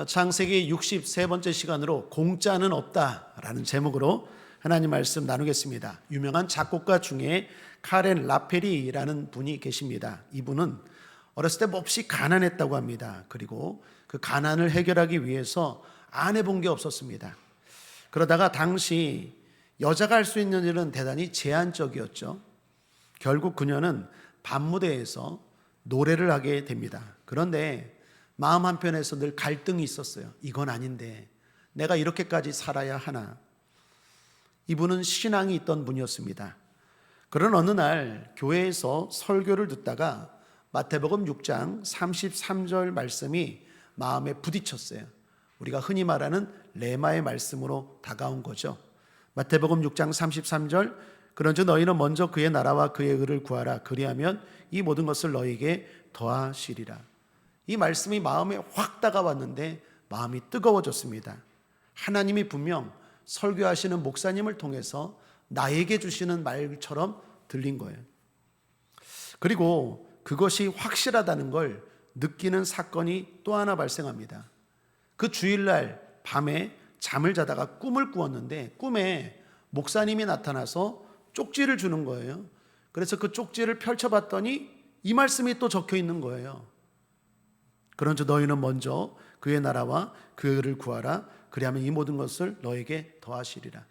창세기 63번째 시간으로 공짜는 없다라는 제목으로 하나님 말씀 나누겠습니다. 유명한 작곡가 중에 카렌 라페리라는 분이 계십니다. 이분은 어렸을 때 몹시 가난했다고 합니다. 그리고 그 가난을 해결하기 위해서 안 해본 게 없었습니다. 그러다가 당시 여자가 할 수 있는 일은 대단히 제한적이었죠. 결국 그녀는 밤무대에서 노래를 하게 됩니다. 그런데 마음 한편에서 늘 갈등이 있었어요. 이건 아닌데 내가 이렇게까지 살아야 하나. 이분은 신앙이 있던 분이었습니다. 그런 어느 날 교회에서 설교를 듣다가 마태복음 6장 33절 말씀이 마음에 부딪혔어요. 우리가 흔히 말하는 레마의 말씀으로 다가온 거죠. 마태복음 6장 33절, 그런즉 너희는 먼저 그의 나라와 그의 의를 구하라. 그리하면 이 모든 것을 너희에게 더하시리라. 이 말씀이 마음에 확 다가왔는데 마음이 뜨거워졌습니다. 하나님이 분명 설교하시는 목사님을 통해서 나에게 주시는 말처럼 들린 거예요. 그리고 그것이 확실하다는 걸 느끼는 사건이 또 하나 발생합니다. 그 주일날 밤에 잠을 자다가 꿈을 꾸었는데 꿈에 목사님이 나타나서 쪽지를 주는 거예요. 그래서 그 쪽지를 펼쳐봤더니 이 말씀이 또 적혀 있는 거예요. 그런즉 너희는 먼저 그의 나라와 그 의를 구하라. 그리하면 이 모든 것을 너에게 더하시리라.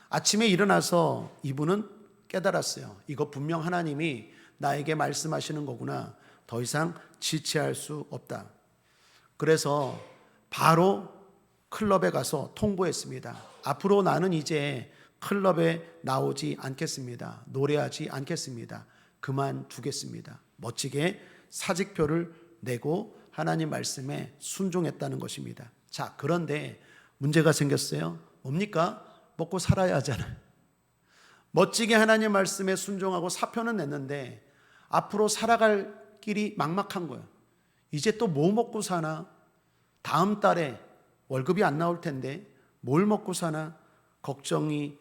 아침에 일어나서 이분은 깨달았어요. 이거 분명 하나님이 나에게 말씀하시는 거구나. 더 이상 지체할 수 없다. 그래서 바로 클럽에 가서 통보했습니다. 앞으로 나는 이제 클럽에 나오지 않겠습니다. 노래하지 않겠습니다. 그만두겠습니다. 멋지게 사직표를 내고 하나님 말씀에 순종했다는 것입니다. 자, 그런데 문제가 생겼어요. 뭡니까? 먹고 살아야 하잖아요. 멋지게 하나님 말씀에 순종하고 사표는 냈는데 앞으로 살아갈 길이 막막한 거예요. 이제 또 뭐 먹고 사나? 다음 달에 월급이 안 나올 텐데 뭘 먹고 사나? 걱정이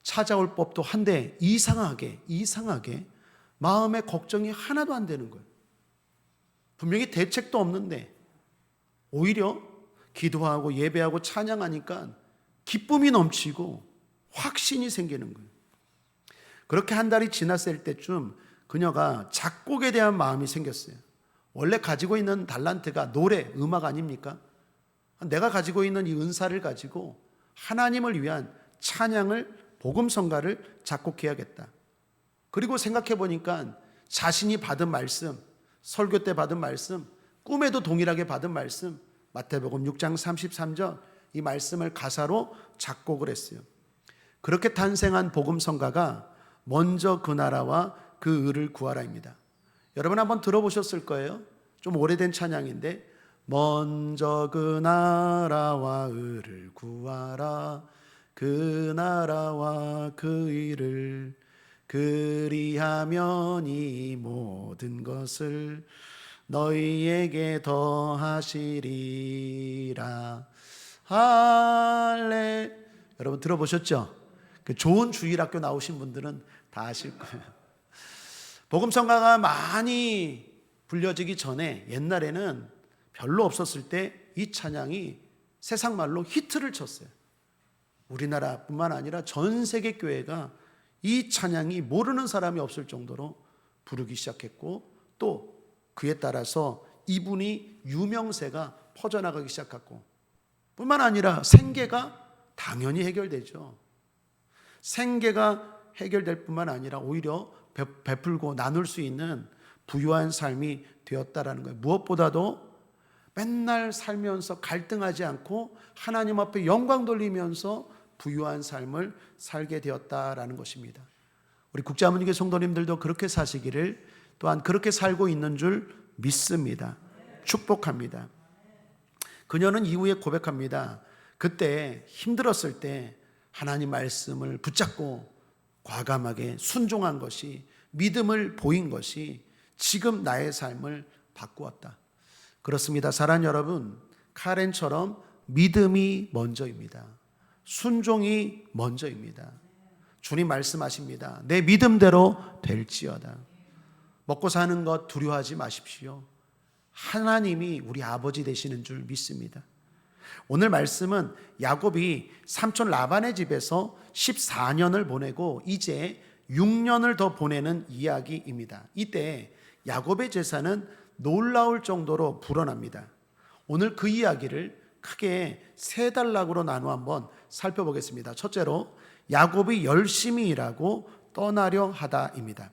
찾아올 법도 한데 이상하게 마음에 걱정이 하나도 안 되는 거예요. 분명히 대책도 없는데 오히려 기도하고 예배하고 찬양하니까 기쁨이 넘치고 확신이 생기는 거예요. 그렇게 한 달이 지났을 때쯤 그녀가 작곡에 대한 마음이 생겼어요. 원래 가지고 있는 달란트가 노래, 음악 아닙니까? 내가 가지고 있는 이 은사를 가지고 하나님을 위한 찬양을, 복음성가를 작곡해야겠다. 그리고 생각해 보니까 자신이 받은 말씀, 설교 때 받은 말씀, 꿈에도 동일하게 받은 말씀, 마태복음 6장 33절 이 말씀을 가사로 작곡을 했어요. 그렇게 탄생한 복음성가가 먼저 그 나라와 그 의를 구하라입니다. 여러분 한번 들어보셨을 거예요. 좀 오래된 찬양인데 먼저 그 나라와 의를 구하라. 그 나라와 그 의를 그리하면 이 모든 것을 너희에게 더하시리라. 할래. 여러분 들어보셨죠? 그 좋은 주일학교 나오신 분들은 다 아실 거예요. 복음성가가 많이 불려지기 전에 옛날에는 별로 없었을 때 이 찬양이 세상 말로 히트를 쳤어요. 우리나라뿐만 아니라 전 세계 교회가 이 찬양이 모르는 사람이 없을 정도로 부르기 시작했고 또 그에 따라서 이분이 유명세가 퍼져나가기 시작했고 뿐만 아니라 생계가 당연히 해결되죠. 생계가 해결될 뿐만 아니라 오히려 베풀고 나눌 수 있는 부유한 삶이 되었다라는 거예요. 무엇보다도 맨날 살면서 갈등하지 않고 하나님 앞에 영광 돌리면서 부유한 삶을 살게 되었다라는 것입니다. 우리 국제아문교회 성도님들도 그렇게 사시기를 또한 그렇게 살고 있는 줄 믿습니다. 축복합니다. 그녀는 이후에 고백합니다. 그때 힘들었을 때 하나님 말씀을 붙잡고 과감하게 순종한 것이, 믿음을 보인 것이 지금 나의 삶을 바꾸었다. 그렇습니다. 사랑하는 여러분, 카렌처럼 믿음이 먼저입니다. 순종이 먼저입니다. 주님 말씀하십니다. 내 믿음대로 될지어다. 먹고 사는 것 두려워하지 마십시오. 하나님이 우리 아버지 되시는 줄 믿습니다. 오늘 말씀은 야곱이 삼촌 라반의 집에서 14년을 보내고 이제 6년을 더 보내는 이야기입니다. 이때 야곱의 재산은 놀라울 정도로 불어납니다. 오늘 그 이야기를 크게 세 단락으로 나누어 한번 살펴보겠습니다. 첫째로 야곱이 열심히 일하고 떠나려 하다입니다.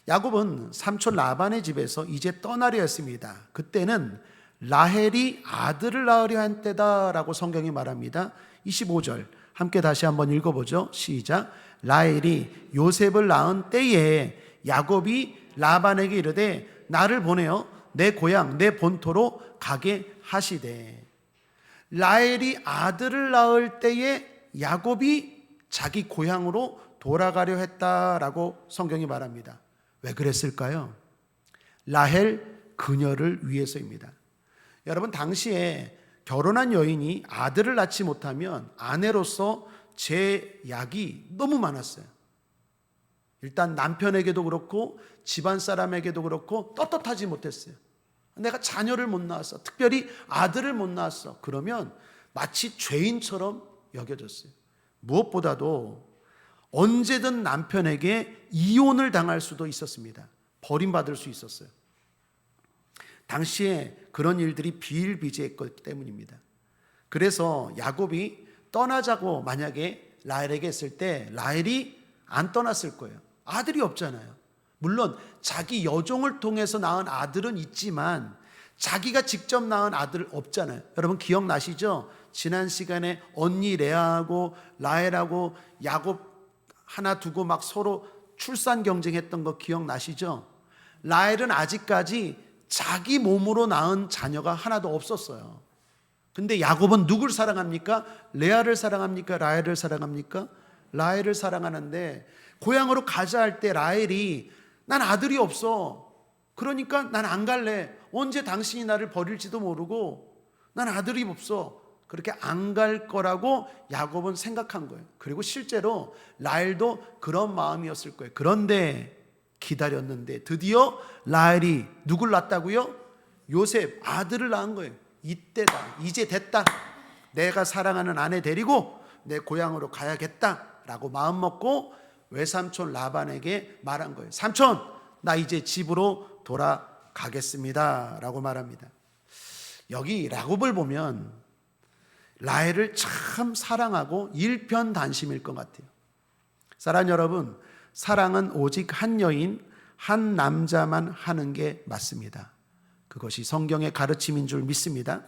야곱은 삼촌 라반의 집에서 이제 떠나려 했습니다. 그때는 라헬이 아들을 낳으려 한 때다라고 성경이 말합니다. 25절 함께 다시 한번 읽어보죠. 시작. 라헬이 요셉을 낳은 때에 야곱이 라반에게 이르되 나를 보내어 내 고향 내 본토로 가게 하시되. 라헬이 아들을 낳을 때에 야곱이 자기 고향으로 돌아가려 했다라고 성경이 말합니다. 왜 그랬을까요? 라헬 그녀를 위해서입니다. 여러분, 당시에 결혼한 여인이 아들을 낳지 못하면 아내로서 제약이 너무 많았어요. 일단 남편에게도 그렇고 집안 사람에게도 그렇고 떳떳하지 못했어요. 내가 자녀를 못 낳았어, 특별히 아들을 못 낳았어, 그러면 마치 죄인처럼 여겨졌어요. 무엇보다도 언제든 남편에게 이혼을 당할 수도 있었습니다. 버림받을 수 있었어요. 당시에 그런 일들이 비일비재했기 때문입니다. 그래서 야곱이 떠나자고 만약에 라헬에게 했을 때 라헬이 안 떠났을 거예요. 아들이 없잖아요. 물론 자기 여종을 통해서 낳은 아들은 있지만 자기가 직접 낳은 아들 없잖아요. 여러분 기억나시죠? 지난 시간에 언니 레아하고 라헬하고 야곱 하나 두고 막 서로 출산 경쟁했던 거 기억나시죠? 라헬은 아직까지 자기 몸으로 낳은 자녀가 하나도 없었어요. 근데 야곱은 누굴 사랑합니까? 레아를 사랑합니까? 라헬을 사랑합니까? 라헬을 사랑하는데 고향으로 가자 할 때 라헬이 난 아들이 없어, 그러니까 난 안 갈래, 언제 당신이 나를 버릴지도 모르고 난 아들이 없어, 그렇게 안 갈 거라고 야곱은 생각한 거예요. 그리고 실제로 라헬도 그런 마음이었을 거예요. 그런데 기다렸는데 드디어 라헬이 누굴 낳았다고요? 요셉 아들을 낳은 거예요. 이때다, 이제 됐다, 내가 사랑하는 아내 데리고 내 고향으로 가야겠다라고 마음먹고 외삼촌 라반에게 말한 거예요. 삼촌, 나 이제 집으로 돌아가겠습니다 라고 말합니다. 여기 야곱을 보면 라헬을 참 사랑하고 일편단심일 것 같아요. 사랑하는 여러분, 사랑은 오직 한 여인 한 남자만 하는 게 맞습니다. 그것이 성경의 가르침인 줄 믿습니다.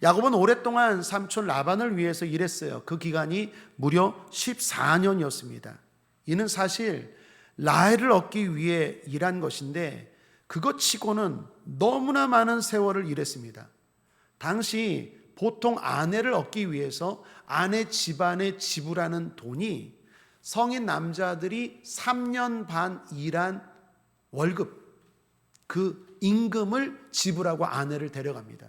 야곱은 오랫동안 삼촌 라반을 위해서 일했어요. 그 기간이 무려 14년이었습니다. 이는 사실 라헬을 얻기 위해 일한 것인데 그것 치고는 너무나 많은 세월을 일했습니다. 당시 보통 아내를 얻기 위해서 아내 집안에 지불하는 돈이 성인 남자들이 3년 반 일한 월급, 그 임금을 지불하고 아내를 데려갑니다.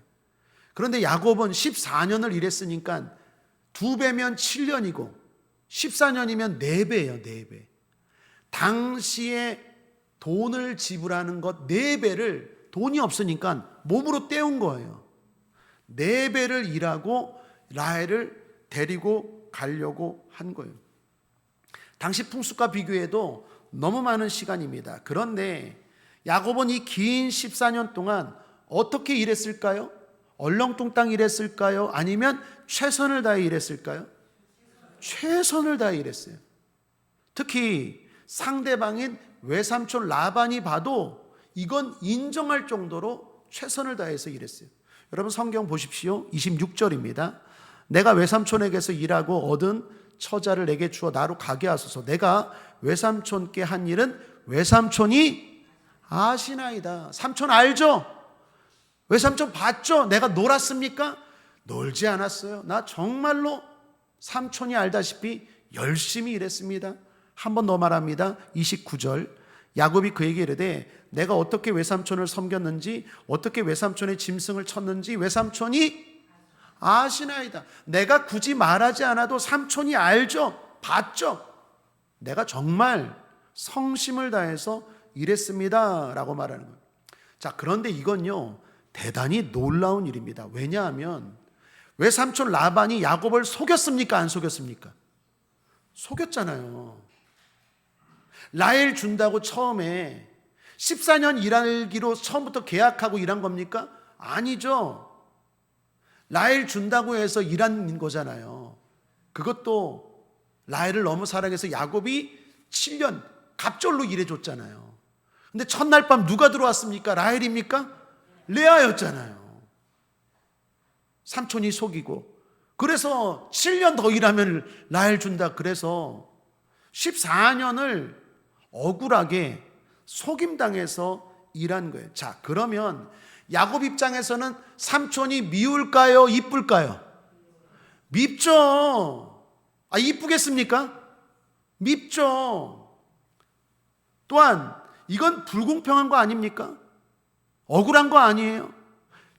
그런데 야곱은 14년을 일했으니까 2배면 7년이고 14년이면 4배예요. 4배. 당시에 돈을 지불하는 것 4배를 돈이 없으니까 몸으로 때운 거예요. 4배를 일하고 라헬을 데리고 가려고 한 거예요. 당시 풍습과 비교해도 너무 많은 시간입니다. 그런데 야곱은 이 긴 14년 동안 어떻게 일했을까요? 얼렁뚱땅 일했을까요? 아니면 최선을 다해 일했을까요? 최선을 다해 일했어요. 특히 상대방인 외삼촌 라반이 봐도 이건 인정할 정도로 최선을 다해서 일했어요. 여러분 성경 보십시오. 26절입니다. 내가 외삼촌에게서 일하고 얻은 처자를 내게 주어 나로 가게 하소서. 내가 외삼촌께 한 일은 외삼촌이 아시나이다. 삼촌 알죠? 외삼촌 봤죠? 내가 놀았습니까? 놀지 않았어요. 나 정말로 삼촌이 알다시피 열심히 일했습니다. 한 번 더 말합니다. 29절 야곱이 그에게 이르되 내가 어떻게 외삼촌을 섬겼는지 어떻게 외삼촌의 짐승을 쳤는지 외삼촌이 아시나이다. 내가 굳이 말하지 않아도 삼촌이 알죠? 봤죠? 내가 정말 성심을 다해서 일했습니다 라고 말하는 거예요. 자, 그런데 이건요 대단히 놀라운 일입니다. 왜냐하면 외삼촌 라반이 야곱을 속였습니까? 안 속였습니까? 속였잖아요. 라헬 준다고 처음에 14년 일하기로 처음부터 계약하고 일한 겁니까? 아니죠. 라헬 준다고 해서 일한 거잖아요. 그것도 라헬을 너무 사랑해서 야곱이 7년 갑절로 일해줬잖아요. 근데 첫날 밤 누가 들어왔습니까? 라헬입니까? 레아였잖아요. 삼촌이 속이고, 그래서 7년 더 일하면 라헬 준다. 그래서 14년을 억울하게 속임당해서 일한 거예요. 자, 그러면 야곱 입장에서는 삼촌이 미울까요? 이쁠까요? 밉죠. 이쁘겠습니까? 밉죠. 또한 이건 불공평한 거 아닙니까? 억울한 거 아니에요?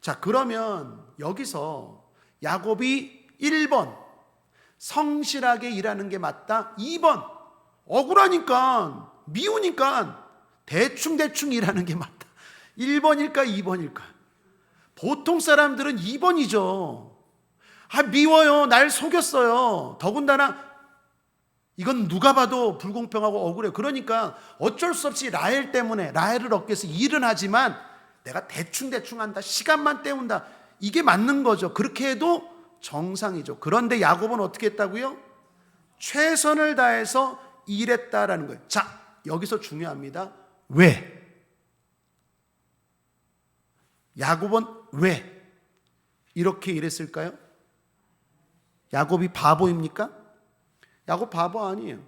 자, 그러면 여기서 야곱이 1번 성실하게 일하는 게 맞다. 2번 억울하니까 미우니까 대충 일하는 게 맞다. 1번일까 2번일까? 보통 사람들은 2번이죠. 미워요. 날 속였어요. 더군다나 이건 누가 봐도 불공평하고 억울해요. 그러니까 어쩔 수 없이 라헬 때문에, 라헬을 얻기 위해서 일은 하지만 내가 대충 한다. 시간만 때운다. 이게 맞는 거죠. 그렇게 해도 정상이죠. 그런데 야곱은 어떻게 했다고요? 최선을 다해서 일했다라는 거예요. 자, 여기서 중요합니다. 왜? 야곱은 왜 이렇게 일했을까요? 야곱이 바보입니까? 야곱 바보 아니에요.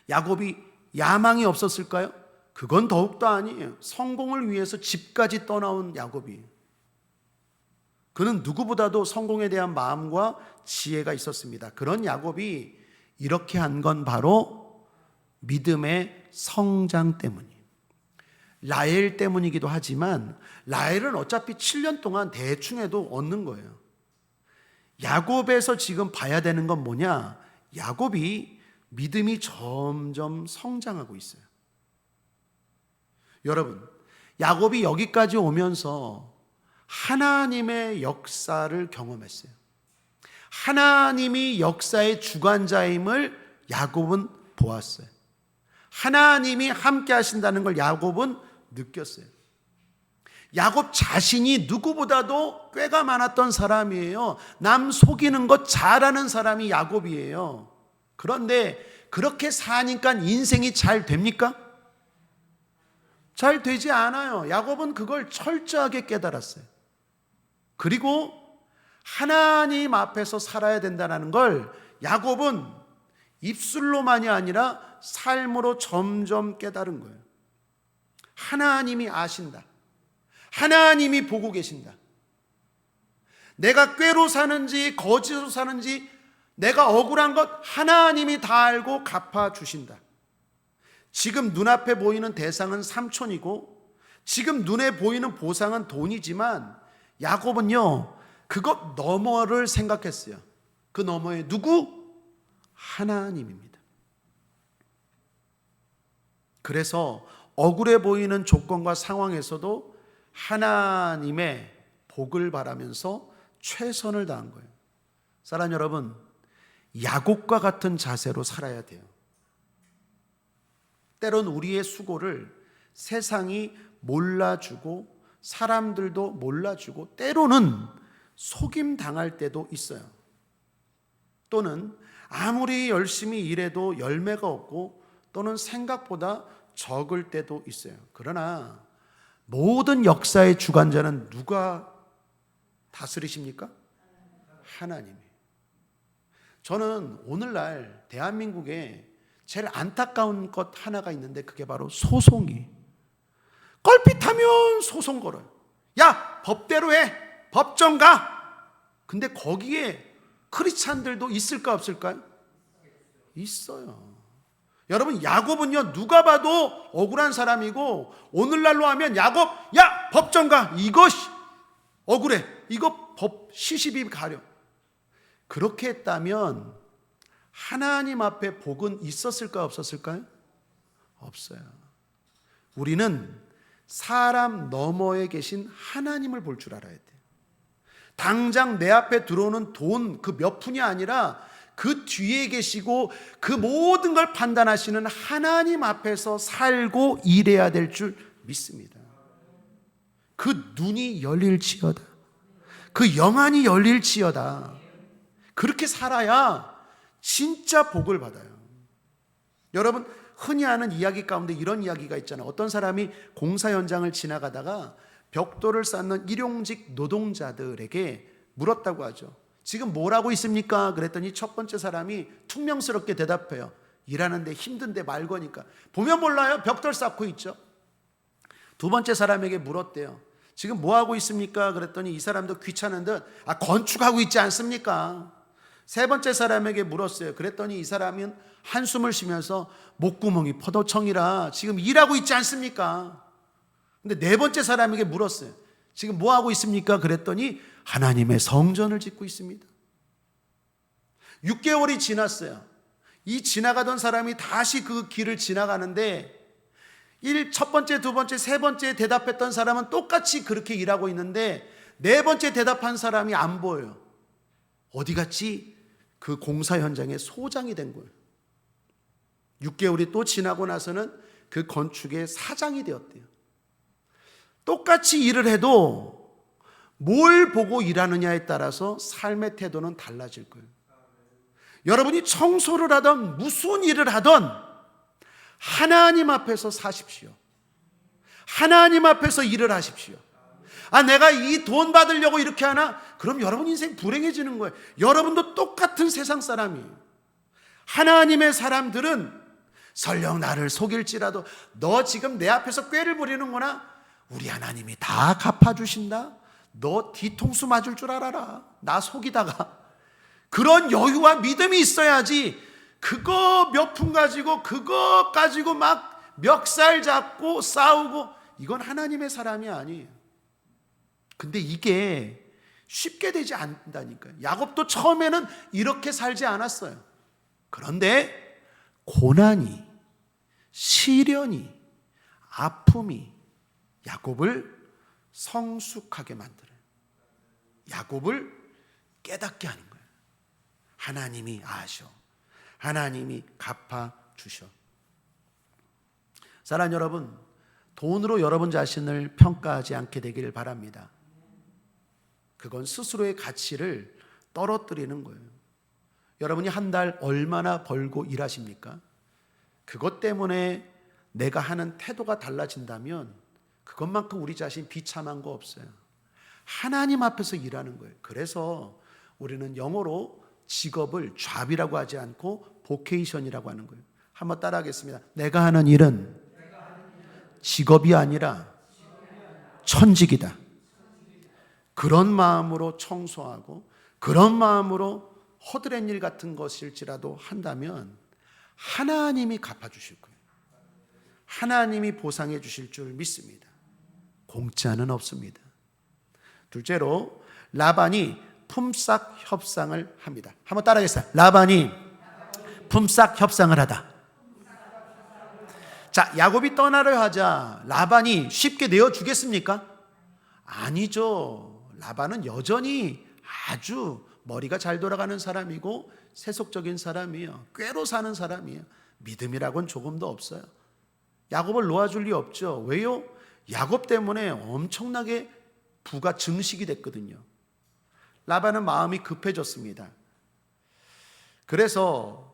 야곱이 야망이 없었을까요? 그건 더욱더 아니에요. 성공을 위해서 집까지 떠나온 야곱이에요. 그는 누구보다도 성공에 대한 마음과 지혜가 있었습니다. 그런 야곱이 이렇게 한 건 바로 믿음의 성장 때문이에요. 라헬 때문이기도 하지만 라헬은 어차피 7년 동안 대충 해도 얻는 거예요. 야곱에서 지금 봐야 되는 건 뭐냐? 야곱이 믿음이 점점 성장하고 있어요. 여러분, 야곱이 여기까지 오면서 하나님의 역사를 경험했어요. 하나님이 역사의 주관자임을 야곱은 보았어요. 하나님이 함께 하신다는 걸 야곱은 느꼈어요. 야곱 자신이 누구보다도 꾀가 많았던 사람이에요. 남 속이는 것 잘하는 사람이 야곱이에요. 그런데 그렇게 사니까 인생이 잘 됩니까? 잘 되지 않아요. 야곱은 그걸 철저하게 깨달았어요. 그리고 하나님 앞에서 살아야 된다는 걸 야곱은 입술로만이 아니라 삶으로 점점 깨달은 거예요. 하나님이 아신다. 하나님이 보고 계신다. 내가 꾀로 사는지 거짓으로 사는지 내가 억울한 것 하나님이 다 알고 갚아주신다. 지금 눈앞에 보이는 대상은 삼촌이고 지금 눈에 보이는 보상은 돈이지만 야곱은요 그것 너머를 생각했어요. 그 너머에 누구? 하나님입니다. 그래서 억울해 보이는 조건과 상황에서도 하나님의 복을 바라면서 최선을 다한 거예요. 사랑하는 여러분, 야곱과 같은 자세로 살아야 돼요. 때론 우리의 수고를 세상이 몰라주고 사람들도 몰라주고 때로는 속임 당할 때도 있어요. 또는 아무리 열심히 일해도 열매가 없고 또는 생각보다 적을 때도 있어요. 그러나 모든 역사의 주관자는 누가 다스리십니까? 하나님이. 저는 오늘날 대한민국에 제일 안타까운 것 하나가 있는데 그게 바로 소송이. 껄핏하면 소송 걸어요. 야, 법대로 해. 법정 가. 근데 거기에 크리스찬들도 있을까 없을까요? 있어요. 여러분, 야곱은요 누가 봐도 억울한 사람이고 오늘날로 하면 야곱, 야, 법정 가. 이거 억울해. 이거 법 시시비 가려. 그렇게 했다면 하나님 앞에 복은 있었을까 없었을까요? 없어요. 우리는 사람 너머에 계신 하나님을 볼 줄 알아야 돼요. 당장 내 앞에 들어오는 돈 그 몇 푼이 아니라 그 뒤에 계시고 그 모든 걸 판단하시는 하나님 앞에서 살고 일해야 될 줄 믿습니다. 그 눈이 열릴지어다. 그 영안이 열릴지어다. 그렇게 살아야 진짜 복을 받아요. 여러분, 흔히 하는 이야기 가운데 이런 이야기가 있잖아요. 어떤 사람이 공사 현장을 지나가다가 벽돌을 쌓는 일용직 노동자들에게 물었다고 하죠. 지금 뭘 하고 있습니까? 그랬더니 첫 번째 사람이 퉁명스럽게 대답해요. 일하는데 힘든데 말 거니까. 보면 몰라요? 벽돌 쌓고 있죠. 두 번째 사람에게 물었대요. 지금 뭐 하고 있습니까? 그랬더니 이 사람도 귀찮은 듯 건축하고 있지 않습니까? 세 번째 사람에게 물었어요. 그랬더니 이 사람은 한숨을 쉬면서 목구멍이 포도청이라 지금 일하고 있지 않습니까? 근데 네 번째 사람에게 물었어요. 지금 뭐 하고 있습니까? 그랬더니 하나님의 성전을 짓고 있습니다. 6개월이 지났어요. 이 지나가던 사람이 다시 그 길을 지나가는데 첫 번째, 두 번째, 세 번째 대답했던 사람은 똑같이 그렇게 일하고 있는데 네 번째 대답한 사람이 안 보여요. 어디 갔지? 그 공사 현장의 소장이 된 거예요. 6개월이 또 지나고 나서는 그 건축의 사장이 되었대요. 똑같이 일을 해도 뭘 보고 일하느냐에 따라서 삶의 태도는 달라질 거예요. 여러분이 청소를 하던 무슨 일을 하던 하나님 앞에서 사십시오. 하나님 앞에서 일을 하십시오. 내가 이 돈 받으려고 이렇게 하나? 그럼 여러분 인생 불행해지는 거예요. 여러분도 똑같은 세상 사람이에요. 하나님의 사람들은 설령 나를 속일지라도 너 지금 내 앞에서 꾀를 부리는구나? 우리 하나님이 다 갚아주신다. 너 뒤통수 맞을 줄 알아라. 나 속이다가. 그런 여유와 믿음이 있어야지 그거 몇 푼 가지고 그거 가지고 막 멱살 잡고 싸우고, 이건 하나님의 사람이 아니에요. 근데 이게 쉽게 되지 않는다니까요. 야곱도 처음에는 이렇게 살지 않았어요. 그런데 고난이, 시련이, 아픔이 야곱을 성숙하게 만들어요. 야곱을 깨닫게 하는 거예요. 하나님이 아셔. 하나님이 갚아주셔. 사랑하는 여러분, 돈으로 여러분 자신을 평가하지 않게 되기를 바랍니다. 그건 스스로의 가치를 떨어뜨리는 거예요. 여러분이 한 달 얼마나 벌고 일하십니까? 그것 때문에 내가 하는 태도가 달라진다면 그것만큼 우리 자신 비참한 거 없어요. 하나님 앞에서 일하는 거예요. 그래서 우리는 영어로 직업을 잡이라고 하지 않고 보케이션이라고 하는 거예요. 한번 따라하겠습니다. 내가 하는 일은 직업이 아니라 천직이다. 그런 마음으로 청소하고 그런 마음으로 허드렛 일 같은 것일지라도 한다면 하나님이 갚아주실 거예요. 하나님이 보상해 주실 줄 믿습니다. 공짜는 없습니다. 둘째로 라반이 품삯 협상을 합니다. 한번 따라하겠어요. 라반이 품삯 협상을 하다. 자, 야곱이 떠나려 하자 라반이 쉽게 내어주겠습니까? 아니죠. 라반은 여전히 아주 머리가 잘 돌아가는 사람이고 세속적인 사람이에요. 꾀로 사는 사람이에요. 믿음이라고는 조금도 없어요. 야곱을 놓아줄 리 없죠. 왜요? 야곱 때문에 엄청나게 부가 증식이 됐거든요. 라반은 마음이 급해졌습니다. 그래서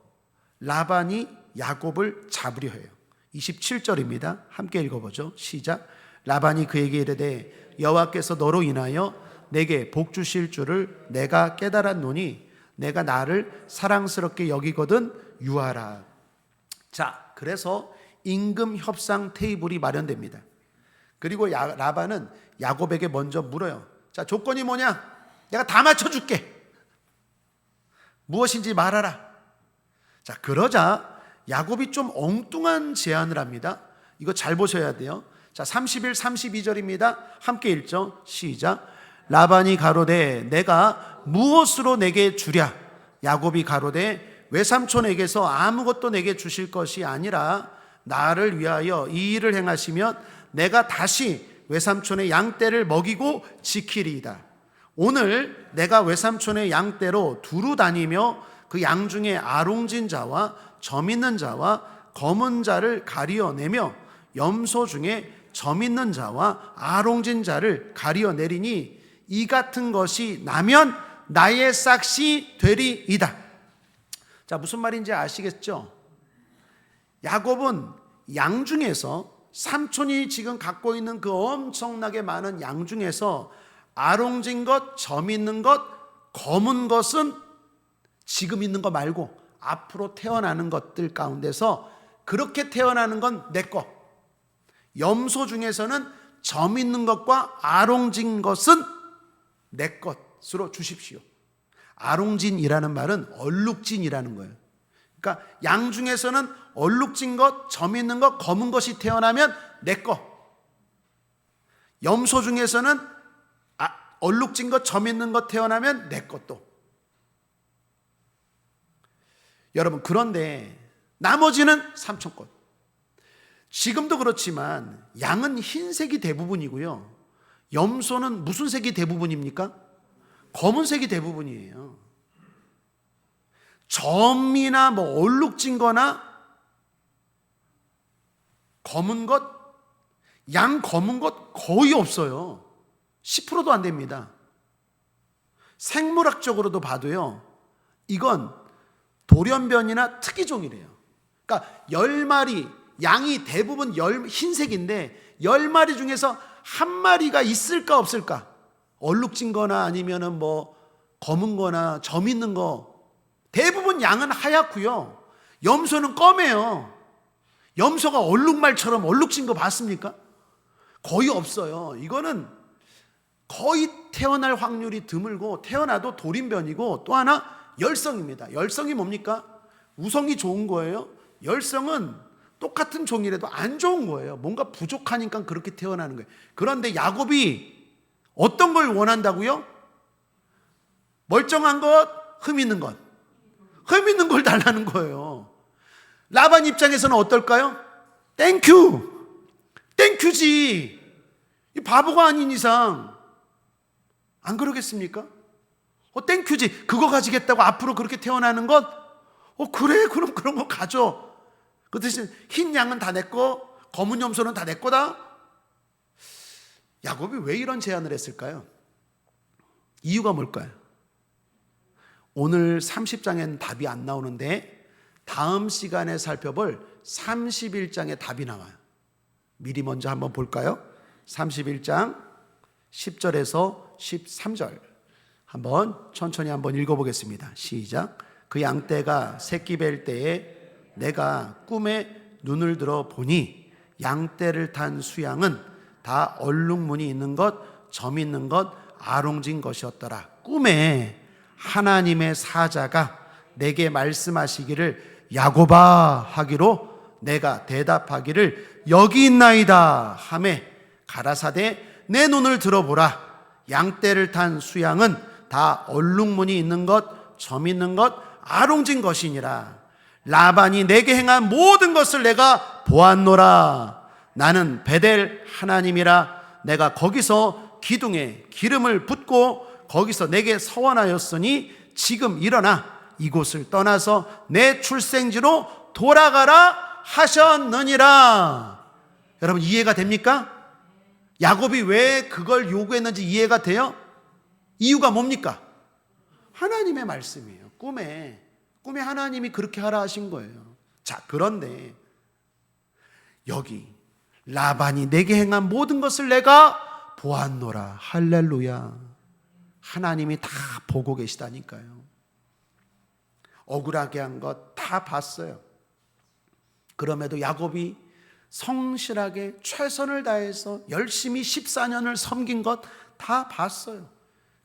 라반이 야곱을 잡으려 해요. 27절입니다. 함께 읽어보죠. 시작. 라반이 그에게 이르되 여호와께서 너로 인하여 내게 복 주실 줄을 내가 깨달았노니 내가 나를 사랑스럽게 여기거든 유하라. 자, 그래서 임금 협상 테이블이 마련됩니다. 그리고 라반은 야곱에게 먼저 물어요. 자, 조건이 뭐냐? 내가 다 맞춰줄게. 무엇인지 말하라. 자, 그러자 야곱이 좀 엉뚱한 제안을 합니다. 이거 잘 보셔야 돼요. 자, 31, 32절입니다. 함께 읽죠. 시작. 라반이 가로되 내가 무엇으로 내게 주랴? 야곱이 가로되 외삼촌에게서 아무것도 내게 주실 것이 아니라 나를 위하여 이 일을 행하시면 내가 다시 외삼촌의 양떼를 먹이고 지키리이다. 오늘 내가 외삼촌의 양떼로 두루 다니며 그 양 중에 아롱진 자와 점 있는 자와 검은 자를 가리어내며 염소 중에 점 있는 자와 아롱진 자를 가리어내리니 이 같은 것이 나면 나의 싹이 되리이다. 자, 무슨 말인지 아시겠죠? 야곱은 양 중에서, 삼촌이 지금 갖고 있는 그 엄청나게 많은 양 중에서 아롱진 것, 점 있는 것, 검은 것은 지금 있는 거 말고 앞으로 태어나는 것들 가운데서 그렇게 태어나는 건 내 거. 염소 중에서는 점 있는 것과 아롱진 것은 내 것으로 주십시오. 아롱진이라는 말은 얼룩진이라는 거예요. 그러니까 양 중에서는 얼룩진 것, 점 있는 것, 검은 것이 태어나면 내 거. 염소 중에서는 얼룩진 것, 점 있는 것 태어나면 내 것도. 여러분, 그런데 나머지는 삼촌 것. 지금도 그렇지만 양은 흰색이 대부분이고요, 염소는 무슨 색이 대부분입니까? 검은색이 대부분이에요. 점이나 뭐 얼룩진 거나 검은 것, 양 검은 것 거의 없어요. 10%도 안 됩니다. 생물학적으로도 봐도요, 이건 돌연변이나 특이종이래요. 그러니까 10마리, 양이 대부분 흰색인데 10마리 중에서 한 마리가 있을까 없을까? 얼룩진 거나 아니면은 뭐 검은 거나 점 있는 거. 대부분 양은 하얗고요, 염소는 검해요. 염소가 얼룩말처럼 얼룩진 거 봤습니까? 거의 없어요. 이거는 거의 태어날 확률이 드물고, 태어나도 돌연변이고, 또 하나 열성입니다. 열성이 뭡니까? 우성이 좋은 거예요. 열성은 똑같은 종이라도 안 좋은 거예요. 뭔가 부족하니까 그렇게 태어나는 거예요. 그런데 야곱이 어떤 걸 원한다고요? 멀쩡한 것, 흠 있는 것. 흠 있는 걸 달라는 거예요. 라반 입장에서는 어떨까요? 땡큐. 땡큐지. 이 바보가 아닌 이상 안 그러겠습니까? 땡큐지. 그거 가지겠다고 앞으로 그렇게 태어나는 것? 그래, 그럼 그런 거 가져. 그 대신 흰 양은 다 내 거, 검은 염소는 다 내 거다. 야곱이 왜 이런 제안을 했을까요? 이유가 뭘까요? 오늘 30장에는 답이 안 나오는데 다음 시간에 살펴볼 31장에 답이 나와요. 미리 먼저 한번 볼까요? 31장 10절에서 13절 한번 천천히 한번 읽어보겠습니다. 시작. 그 양떼가 새끼 뵐 때에 내가 꿈에 눈을 들어 보니 양떼를 탄 수양은 다 얼룩무늬 있는 것, 점 있는 것, 아롱진 것이었더라. 꿈에 하나님의 사자가 내게 말씀하시기를 야곱아 하기로 내가 대답하기를 여기 있나이다 하매 가라사대 내 눈을 들어보라. 양떼를 탄 수양은 다 얼룩무늬 있는 것, 점 있는 것, 아롱진 것이니라. 라반이 내게 행한 모든 것을 내가 보았노라. 나는 베델 하나님이라. 내가 거기서 기둥에 기름을 붓고 거기서 내게 서원하였으니 지금 일어나 이곳을 떠나서 내 출생지로 돌아가라 하셨느니라. 여러분, 이해가 됩니까? 야곱이 왜 그걸 요구했는지 이해가 돼요? 이유가 뭡니까? 하나님의 말씀이에요. 꿈에 하나님이 그렇게 하라 하신 거예요. 자, 그런데 여기 라반이 내게 행한 모든 것을 내가 보았노라. 할렐루야. 하나님이 다 보고 계시다니까요. 억울하게 한 것 다 봤어요. 그럼에도 야곱이 성실하게 최선을 다해서 열심히 14년을 섬긴 것 다 봤어요.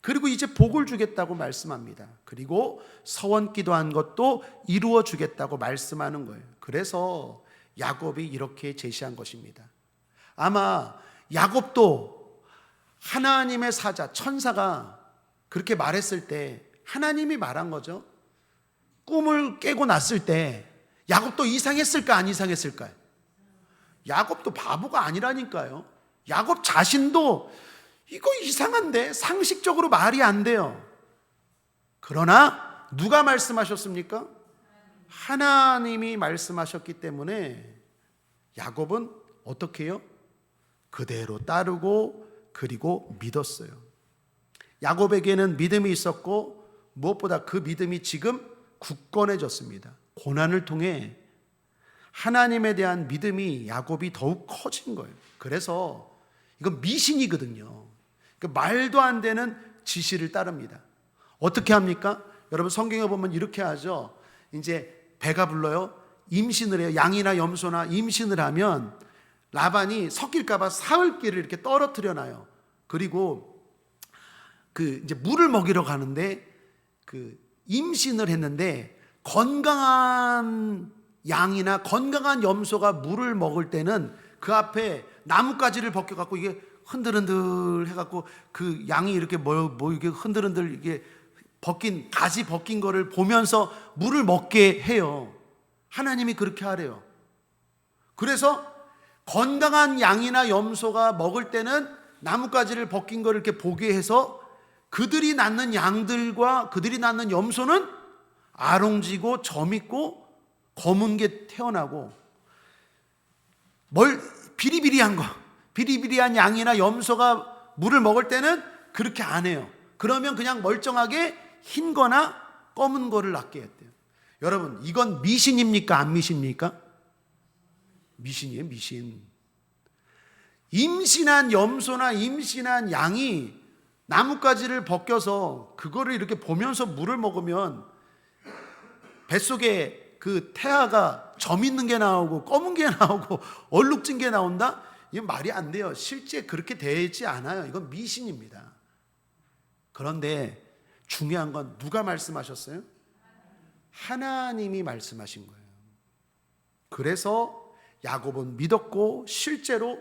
그리고 이제 복을 주겠다고 말씀합니다. 그리고 서원 기도한 것도 이루어 주겠다고 말씀하는 거예요. 그래서 야곱이 이렇게 제시한 것입니다. 아마 야곱도 하나님의 사자, 천사가 그렇게 말했을 때 하나님이 말한 거죠. 꿈을 깨고 났을 때 야곱도 이상했을까 안 이상했을까요? 야곱도 바보가 아니라니까요. 야곱 자신도 이거 이상한데? 상식적으로 말이 안 돼요. 그러나 누가 말씀하셨습니까? 하나님이 말씀하셨기 때문에 야곱은 어떻게 해요? 그대로 따르고 그리고 믿었어요. 야곱에게는 믿음이 있었고 무엇보다 그 믿음이 지금 굳건해졌습니다. 고난을 통해 하나님에 대한 믿음이 야곱이 더욱 커진 거예요. 그래서 이건 미신이거든요. 그러니까 말도 안 되는 지시를 따릅니다. 어떻게 합니까? 여러분 성경에 보면 이렇게 하죠. 이제 배가 불러요. 임신을 해요. 양이나 염소나 임신을 하면 라반이 섞일까봐 사흘기를 이렇게 떨어뜨려 놔요. 그리고 이제 물을 먹이러 가는데 임신을 했는데 건강한 양이나 건강한 염소가 물을 먹을 때는 그 앞에 나뭇가지를 벗겨갖고 이게 흔들흔들 해갖고 그 양이 이렇게 이게 흔들흔들 이게 가지 벗긴 거를 보면서 물을 먹게 해요. 하나님이 그렇게 하래요. 그래서 건강한 양이나 염소가 먹을 때는 나뭇가지를 벗긴 거를 이렇게 보게 해서 그들이 낳는 양들과 그들이 낳는 염소는 아롱지고 점있고 검은 게 태어나고 비리비리한 양이나 염소가 물을 먹을 때는 그렇게 안 해요. 그러면 그냥 멀쩡하게 흰 거나 검은 거를 낳게 했대요. 여러분 이건 미신입니까? 안 미신입니까? 미신이에요, 미신. 임신한 염소나 임신한 양이 나뭇가지를 벗겨서 그거를 이렇게 보면서 물을 먹으면 뱃속에 그 태아가 점 있는 게 나오고 검은 게 나오고 얼룩진 게 나온다? 이건 말이 안 돼요. 실제 그렇게 되지 않아요. 이건 미신입니다. 그런데 중요한 건 누가 말씀하셨어요? 하나님이 말씀하신 거예요. 그래서 야곱은 믿었고 실제로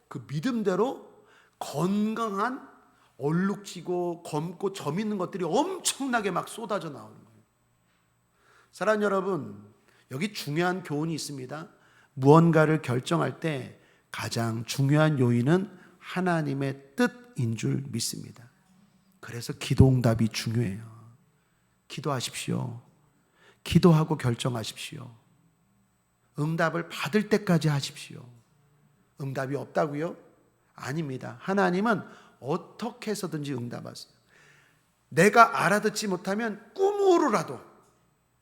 그 믿음대로 건강한 얼룩지고 검고 점 있는 것들이 엄청나게 막 쏟아져 나오는 거예요. 사랑하는 여러분, 여기 중요한 교훈이 있습니다. 무언가를 결정할 때 가장 중요한 요인은 하나님의 뜻인 줄 믿습니다. 그래서 기도응답이 중요해요. 기도하십시오. 기도하고 결정하십시오. 응답을 받을 때까지 하십시오. 응답이 없다고요? 아닙니다. 하나님은 어떻게 해서든지 응답하세요. 내가 알아듣지 못하면 꿈으로라도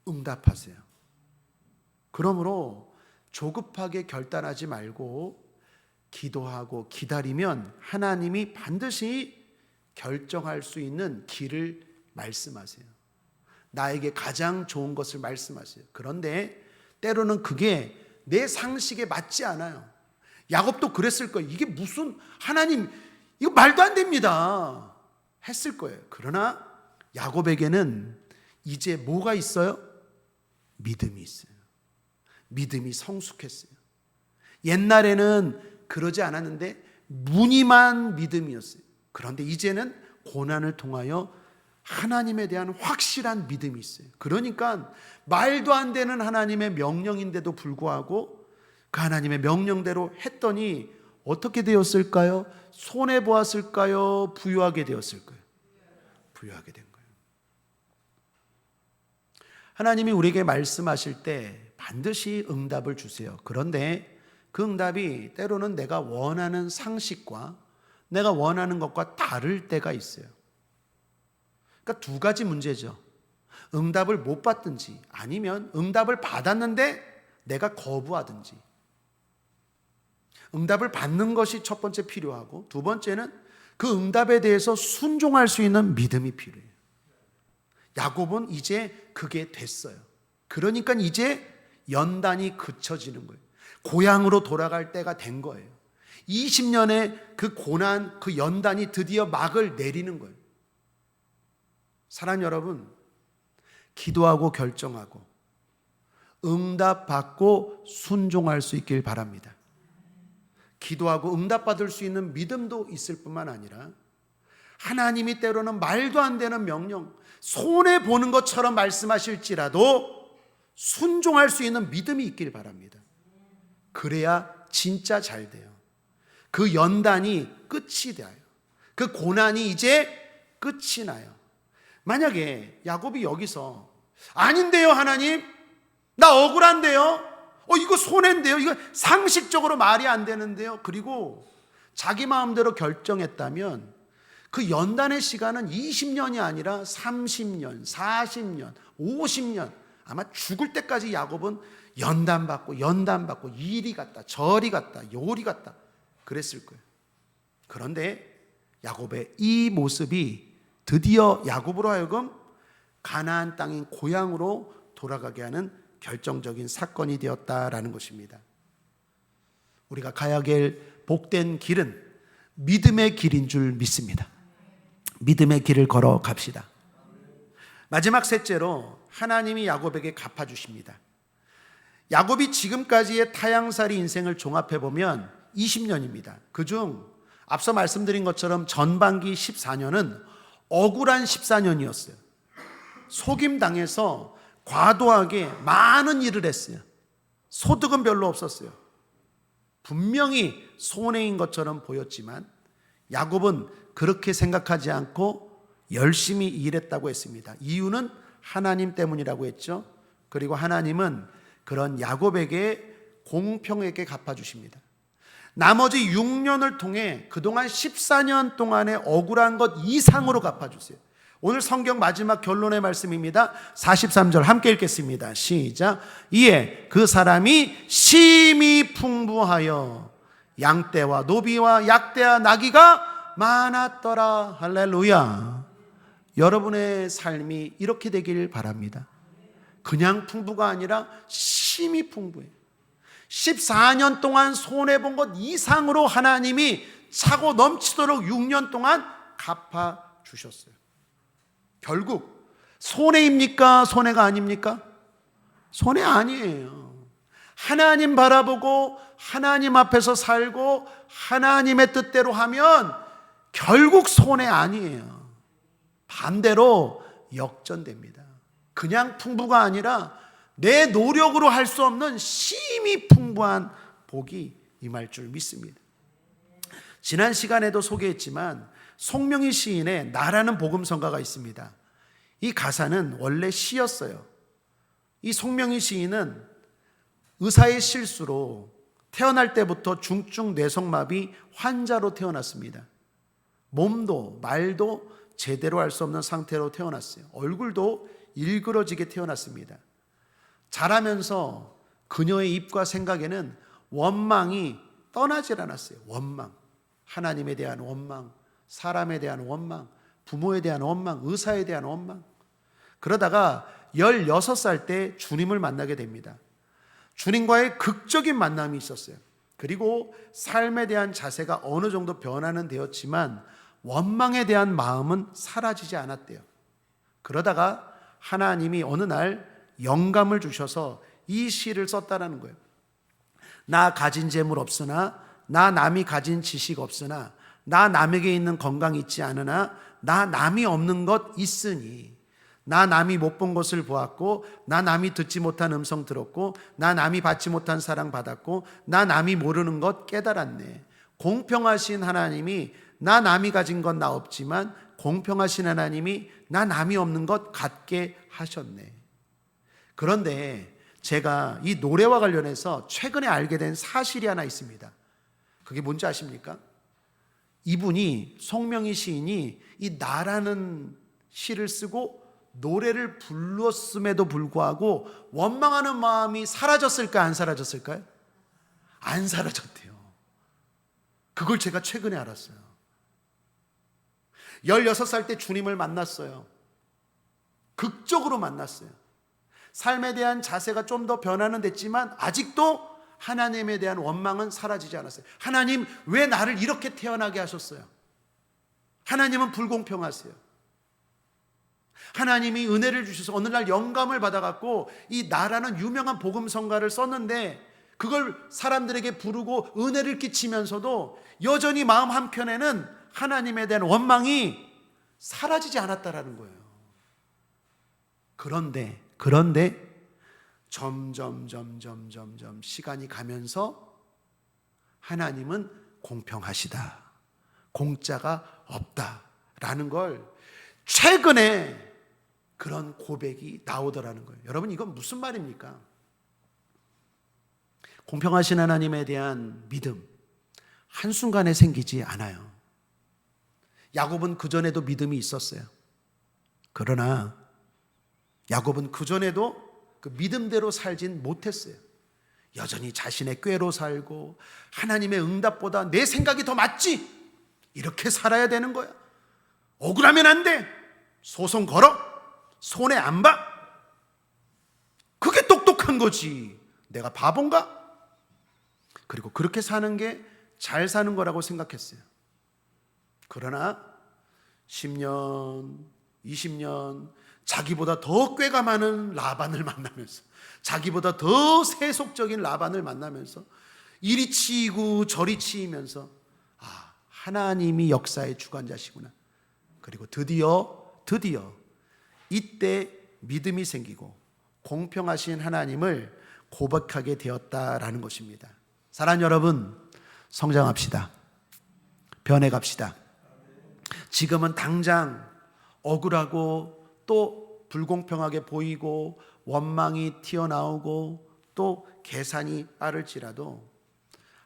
응답하세요. 그러므로 조급하게 결단하지 말고 기도하고 기다리면 하나님이 반드시 결정할 수 있는 길을 말씀하세요. 나에게 가장 좋은 것을 말씀하세요. 그런데 때로는 그게 내 상식에 맞지 않아요. 야곱도 그랬을 거예요. 이게 무슨 하나님, 이거 말도 안 됩니다 했을 거예요. 그러나 야곱에게는 이제 뭐가 있어요? 믿음이 있어요. 믿음이 성숙했어요. 옛날에는 그러지 않았는데 무늬만 믿음이었어요. 그런데 이제는 고난을 통하여 하나님에 대한 확실한 믿음이 있어요. 그러니까 말도 안 되는 하나님의 명령인데도 불구하고 그 하나님의 명령대로 했더니 어떻게 되었을까요? 손해보았을까요? 부유하게 되었을까요? 부유하게 된 거예요. 하나님이 우리에게 말씀하실 때 반드시 응답을 주세요. 그런데 그 응답이 때로는 내가 원하는 상식과 내가 원하는 것과 다를 때가 있어요. 그러니까 두 가지 문제죠. 응답을 못 받든지 아니면 응답을 받았는데 내가 거부하든지. 응답을 받는 것이 첫 번째 필요하고 두 번째는 그 응답에 대해서 순종할 수 있는 믿음이 필요해요. 야곱은 이제 그게 됐어요. 그러니까 이제 연단이 그쳐지는 거예요. 고향으로 돌아갈 때가 된 거예요. 20년의 그 고난, 그 연단이 드디어 막을 내리는 거예요. 사랑하는 여러분, 기도하고 결정하고 응답받고 순종할 수 있길 바랍니다. 기도하고 응답받을 수 있는 믿음도 있을 뿐만 아니라 하나님이 때로는 말도 안 되는 명령, 손해보는 것처럼 말씀하실지라도 순종할 수 있는 믿음이 있길 바랍니다. 그래야 진짜 잘 돼요. 그 연단이 끝이 돼요. 그 고난이 이제 끝이 나요. 만약에 야곱이 여기서 아닌데요 하나님, 나 억울한데요, 이거 손해인데요, 이거 상식적으로 말이 안 되는데요, 그리고 자기 마음대로 결정했다면 그 연단의 시간은 20년이 아니라 30년, 40년, 50년, 아마 죽을 때까지 야곱은 연단받고 이리 갔다 저리 갔다 요리 갔다 그랬을 거예요. 그런데 야곱의 이 모습이 드디어 야곱으로 하여금 가나안 땅인 고향으로 돌아가게 하는 결정적인 사건이 되었다라는 것입니다. 우리가 가야 할 복된 길은 믿음의 길인 줄 믿습니다. 믿음의 길을 걸어 갑시다. 마지막 셋째로 하나님이 야곱에게 갚아주십니다. 야곱이 지금까지의 타향살이 인생을 종합해보면 20년입니다. 그중 앞서 말씀드린 것처럼 전반기 14년은 억울한 14년이었어요. 속임당해서 과도하게 많은 일을 했어요. 소득은 별로 없었어요. 분명히 손해인 것처럼 보였지만 야곱은 그렇게 생각하지 않고 열심히 일했다고 했습니다. 이유는 하나님 때문이라고 했죠. 그리고 하나님은 그런 야곱에게 공평하게 갚아주십니다. 나머지 6년을 통해 그동안 14년 동안의 억울한 것 이상으로 갚아주세요. 오늘 성경 마지막 결론의 말씀입니다. 43절 함께 읽겠습니다. 시작. 이에 그 사람이 심히 풍부하여 양떼와 노비와 약대와 나귀가 많았더라. 할렐루야. 여러분의 삶이 이렇게 되길 바랍니다. 그냥 풍부가 아니라 심히 풍부해요. 14년 동안 손해본 것 이상으로 하나님이 차고 넘치도록 6년 동안 갚아주셨어요. 결국 손해입니까? 손해가 아닙니까? 손해 아니에요. 하나님 바라보고 하나님 앞에서 살고 하나님의 뜻대로 하면 결국 손해 아니에요. 반대로 역전됩니다. 그냥 풍부가 아니라 내 노력으로 할 수 없는 심히 풍부한 복이 임할 줄 믿습니다. 지난 시간에도 소개했지만 송명희 시인의 나라는 복음성가가 있습니다. 이 가사는 원래 시였어요. 이 송명희 시인은 의사의 실수로 태어날 때부터 중증 뇌성마비 환자로 태어났습니다. 몸도 말도 제대로 할 수 없는 상태로 태어났어요. 얼굴도 일그러지게 태어났습니다. 자라면서 그녀의 입과 생각에는 원망이 떠나질 않았어요. 원망, 하나님에 대한 원망, 사람에 대한 원망, 부모에 대한 원망, 의사에 대한 원망. 그러다가 16살 때 주님을 만나게 됩니다. 주님과의 극적인 만남이 있었어요. 그리고 삶에 대한 자세가 어느 정도 변화는 되었지만 원망에 대한 마음은 사라지지 않았대요. 그러다가 하나님이 어느 날 영감을 주셔서 이 시를 썼다라는 거예요. 나 가진 재물 없으나, 나 남이 가진 지식 없으나, 나 남에게 있는 건강 있지 않으나, 나 남이 없는 것 있으니, 나 남이 못 본 것을 보았고, 나 남이 듣지 못한 음성 들었고, 나 남이 받지 못한 사랑 받았고, 나 남이 모르는 것 깨달았네. 공평하신 하나님이 나 남이 가진 건 나 없지만 공평하신 하나님이 나 남이 없는 것 갖게 하셨네. 그런데 제가 이 노래와 관련해서 최근에 알게 된 사실이 하나 있습니다. 그게 뭔지 아십니까? 이분이 송명희 시인이 이 나라는 시를 쓰고 노래를 불렀음에도 불구하고 원망하는 마음이 사라졌을까 안 사라졌을까요? 안 사라졌대요. 그걸 제가 최근에 알았어요. 16살 때 주님을 만났어요. 극적으로 만났어요. 삶에 대한 자세가 좀 더 변화는 됐지만 아직도 하나님에 대한 원망은 사라지지 않았어요. 하나님 왜 나를 이렇게 태어나게 하셨어요? 하나님은 불공평하세요. 하나님이 은혜를 주셔서 어느 날 영감을 받아갖고 이 나라는 유명한 복음성가를 썼는데 그걸 사람들에게 부르고 은혜를 끼치면서도 여전히 마음 한켠에는 하나님에 대한 원망이 사라지지 않았다라는 거예요. 그런데 점점 시간이 가면서 하나님은 공평하시다. 공짜가 없다라는 걸 최근에 그런 고백이 나오더라는 거예요. 여러분, 이건 무슨 말입니까? 공평하신 하나님에 대한 믿음 한순간에 생기지 않아요. 야곱은 그전에도 믿음이 있었어요. 그러나 야곱은 그전에도 그 믿음대로 살진 못했어요. 여전히 자신의 꾀로 살고 하나님의 응답보다 내 생각이 더 맞지, 이렇게 살아야 되는 거야. 억울하면 안 돼, 소송 걸어, 손해 안 봐. 그게 똑똑한 거지. 내가 바본가? 그리고 그렇게 사는 게 잘 사는 거라고 생각했어요. 그러나 10년, 20년 자기보다 더 꾀가 많은 라반을 만나면서, 자기보다 더 세속적인 라반을 만나면서 이리 치이고 저리 치이면서, 아, 하나님이 역사의 주관자시구나. 그리고 드디어 이때 믿음이 생기고 공평하신 하나님을 고백하게 되었다라는 것입니다. 사랑하는 여러분, 성장합시다. 변해갑시다. 지금은 당장 억울하고 또 불공평하게 보이고 원망이 튀어나오고 또 계산이 빠를지라도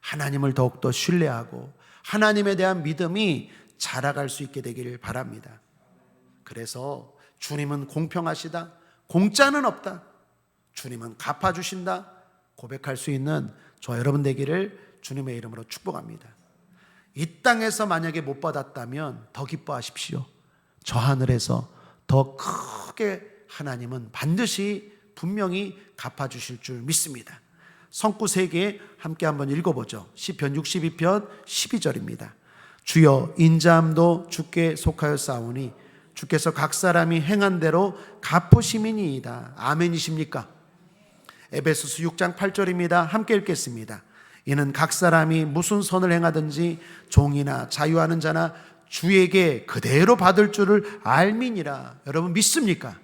하나님을 더욱더 신뢰하고 하나님에 대한 믿음이 자라갈 수 있게 되기를 바랍니다. 그래서 주님은 공평하시다, 공짜는 없다, 주님은 갚아주신다 고백할 수 있는 저와 여러분 되기를 주님의 이름으로 축복합니다. 이 땅에서 만약에 못 받았다면 더 기뻐하십시오. 저 하늘에서 더 크게 하나님은 반드시 분명히 갚아주실 줄 믿습니다. 성구 3개 함께 한번 읽어보죠. 시편 62편 12절입니다. 주여, 인자함도 주께 속하였사오니 주께서 각 사람이 행한 대로 갚으심이니이다. 아멘이십니까? 에베소서 6장 8절입니다. 함께 읽겠습니다. 이는 각 사람이 무슨 선을 행하든지 종이나 자유하는 자나 주에게 그대로 받을 줄을 알미니라. 여러분 믿습니까?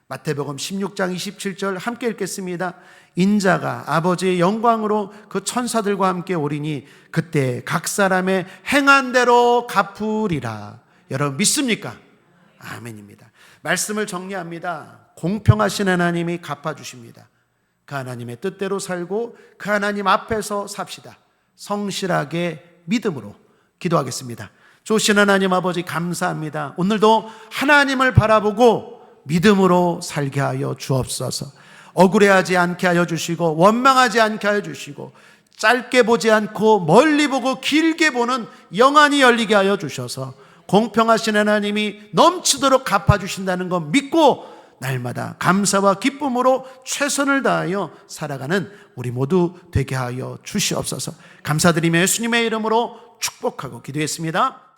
마태복음 16장 27절 함께 읽겠습니다. 인자가 아버지의 영광으로 그 천사들과 함께 오리니 그때 각 사람의 행한 대로 갚으리라. 여러분 믿습니까? 아멘입니다. 말씀을 정리합니다. 공평하신 하나님이 갚아주십니다. 그 하나님의 뜻대로 살고 그 하나님 앞에서 삽시다. 성실하게 믿음으로 기도하겠습니다. 좋으신 하나님 아버지, 감사합니다. 오늘도 하나님을 바라보고 믿음으로 살게 하여 주옵소서. 억울해하지 않게 하여 주시고 원망하지 않게 하여 주시고 짧게 보지 않고 멀리 보고 길게 보는 영안이 열리게 하여 주셔서 공평하신 하나님이 넘치도록 갚아주신다는 것 믿고 날마다 감사와 기쁨으로 최선을 다하여 살아가는 우리 모두 되게 하여 주시옵소서. 감사드리며 예수님의 이름으로 축복하고 기도했습니다.